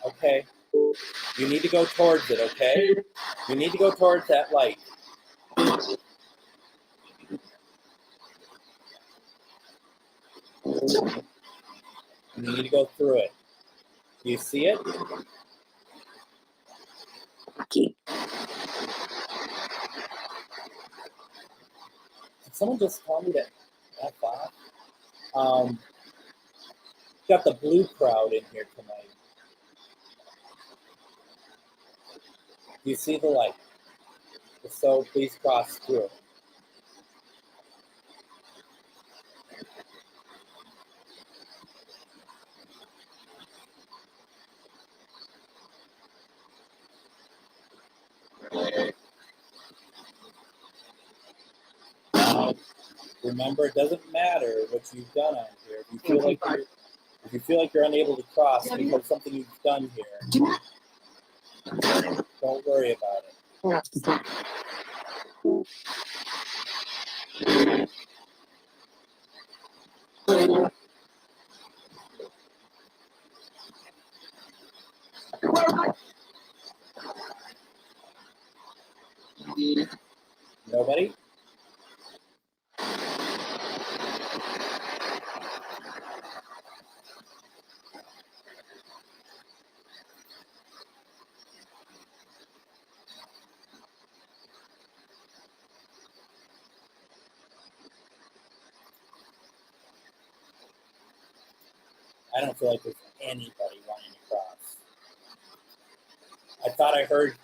Okay. You need to go towards it, okay? You need to go towards that light. You need to go through it. Do you see it? Okay. Did someone just tell me to F off? Got the blue crowd in here tonight. Do you see the light? If so, please cross through. Remember, it doesn't matter what you've done on here. If you feel like you're unable to cross because of something you've done here, don't worry about it. Nobody? I don't feel like there's anybody wanting to cross. I thought I heard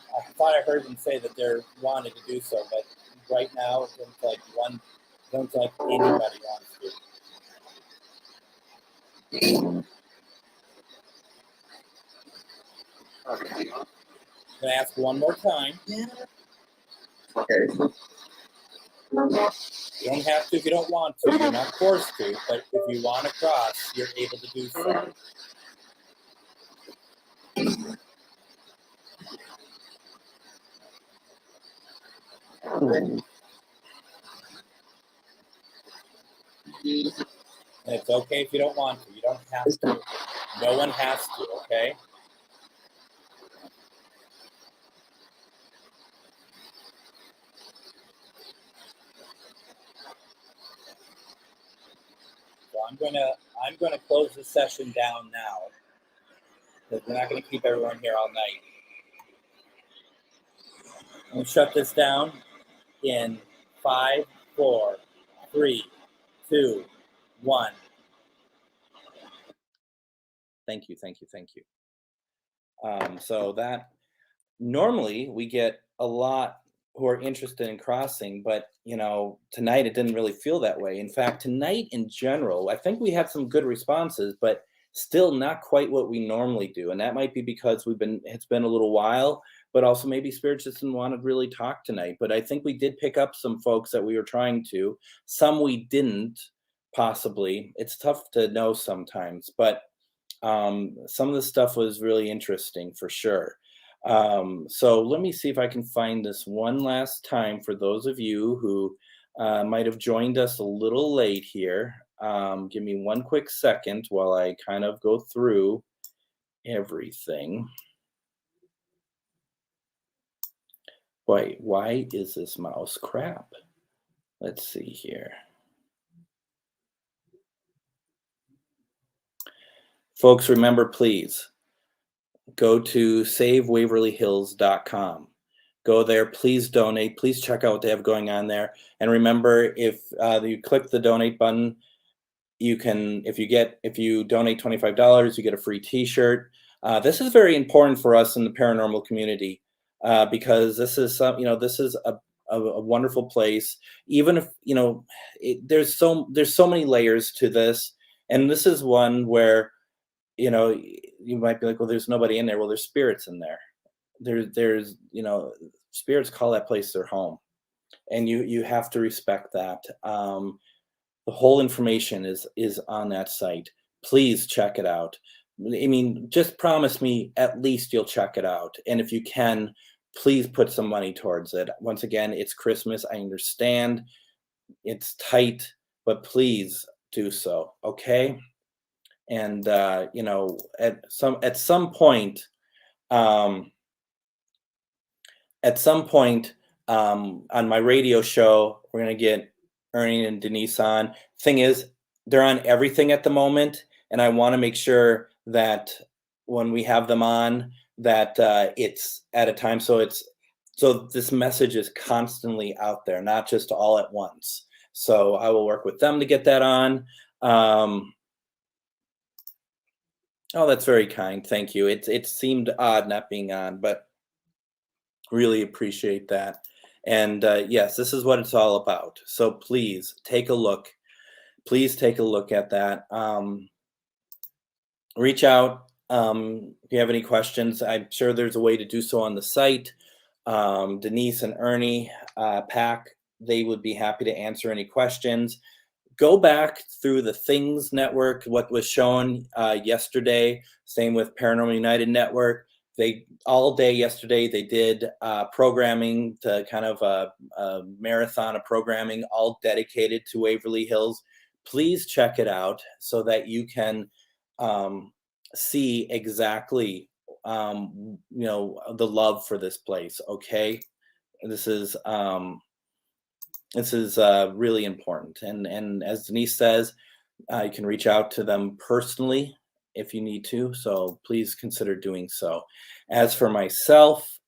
them say that they're wanting to do so, but right now it doesn't feel like anybody wants to. I'm gonna ask one more time. Okay. You don't have to if you don't want to. You're not forced to, but if you want to cross, you're able to do so. And it's okay if you don't want to. You don't have to. No one has to, okay? So I'm gonna close the session down now, because we're not gonna keep everyone here all night. I'm gonna shut this down in 5, 4, 3, 2, 1. Thank you. So that normally we get a lot who are interested in crossing, but tonight it didn't really feel that way. In fact, tonight in general, I think we had some good responses, but still not quite what we normally do. And that might be because it's been a little while, but also maybe Spirit just didn't want to really talk tonight. But I think we did pick up some folks that we were trying to, some we didn't, possibly. It's tough to know sometimes, but some of the stuff was really interesting for sure. So let me see if I can find this one last time for those of you who might have joined us a little late here. Give me one quick second while I kind of go through everything. Wait, why is this mouse crap? Let's see here. Folks, remember, please, go to savewaverlyhills.com. Go there, please donate, please check out what they have going on there. And remember, if you click the donate button, you can, if you donate $25, you get a free t-shirt. This is very important for us in the paranormal community, because this is this is a wonderful place. Even if, there's so many layers to this. And this is one where, you might be like, well, there's nobody in there. Well, there's spirits in there. There's spirits call that place their home, and you have to respect that. The whole information is on that site. Please check it out. I mean, just promise me at least you'll check it out, and if you can, please put some money towards it. Once again, it's Christmas. I understand it's tight, but please do so, okay? And at some point on my radio show, we're gonna get Ernie and Denise on. Thing is, they're on everything at the moment, and I want to make sure that when we have them on, that it's at a time so this message is constantly out there, not just all at once. So I will work with them to get that on. Oh, that's very kind. Thank you. It seemed odd not being on, but really appreciate that. And yes, this is what it's all about. So please take a look. Please take a look at that. Reach out if you have any questions. I'm sure there's a way to do so on the site. Denise and Ernie Pack, they would be happy to answer any questions. Go back through the Things Network, what was shown yesterday. Same with Paranormal United Network. They all day yesterday they did programming, to kind of a marathon of programming, all dedicated to Waverly Hills. Please check it out so that you can see exactly the love for this place. Okay, this is really important, and as Denise says, you can reach out to them personally if you need to, so please consider doing so. As for myself,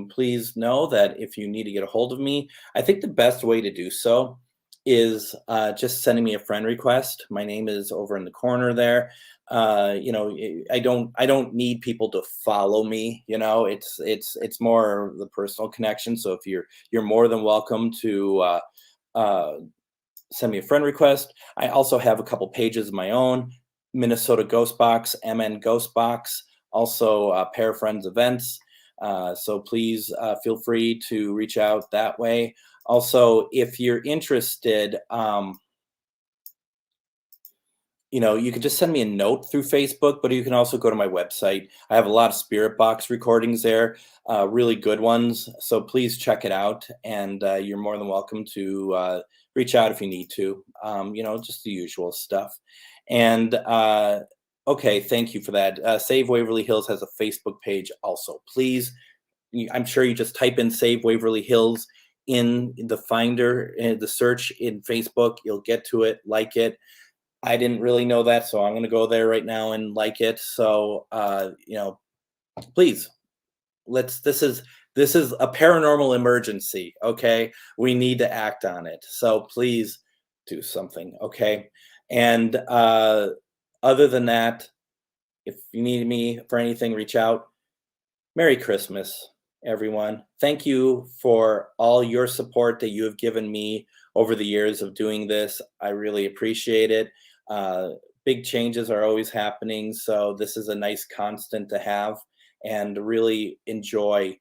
please know that if you need to get a hold of me, I think the best way to do so is just sending me a friend request. My name is over in the corner there. I don't need people to follow me. It's more the personal connection. So if you're more than welcome to send me a friend request. I also have a couple pages of my own: Minnesota GhostBox, MN GhostBox, also Pair Friends Events. So please feel free to reach out that way. Also, if you're interested, you can just send me a note through Facebook, but you can also go to my website. I have a lot of Spirit Box recordings there, really good ones. So please check it out, and you're more than welcome to reach out if you need to. Just the usual stuff. And okay, thank you for that. Save Waverly Hills has a Facebook page also. Please, I'm sure you just type in Save Waverly Hills in the finder, in the search in Facebook. You'll get to it, like it. I didn't really know that, so I'm going to go there right now and like it. So, please, this is a paranormal emergency. Okay. We need to act on it. So please do something. Okay. And, other than that, if you need me for anything, reach out. Merry Christmas, everyone. Thank you for all your support that you have given me over the years of doing this. I really appreciate it. Big changes are always happening, so this is a nice constant to have, and really enjoy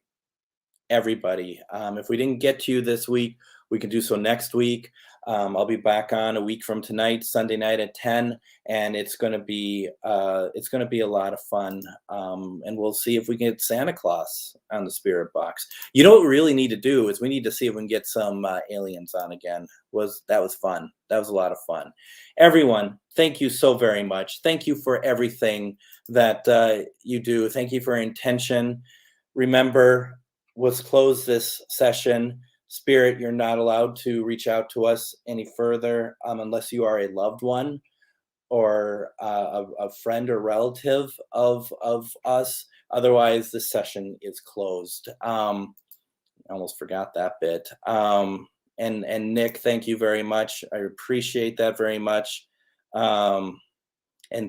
everybody. If we didn't get to you this week, we can do so next week. I'll be back on a week from tonight, Sunday night at 10, and it's going to be a lot of fun. And we'll see if we can get Santa Claus on the Spirit Box. You know what we really need to do is we need to see if we can get some aliens on again. That was fun. That was a lot of fun. Everyone, thank you so very much. Thank you for everything that you do. Thank you for your intention. Remember, let's close this session. Spirit, you're not allowed to reach out to us any further unless you are a loved one or a friend or relative of us. Otherwise, this session is closed. I almost forgot that bit. And Nick, thank you very much. I appreciate that very much. And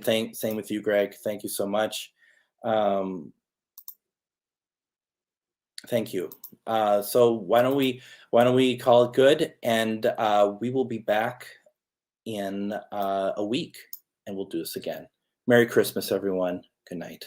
same with you, Greg. Thank you so much. Thank you. So why don't we call it good, and we will be back in a week, and we'll do this again. Merry Christmas, everyone. Good night.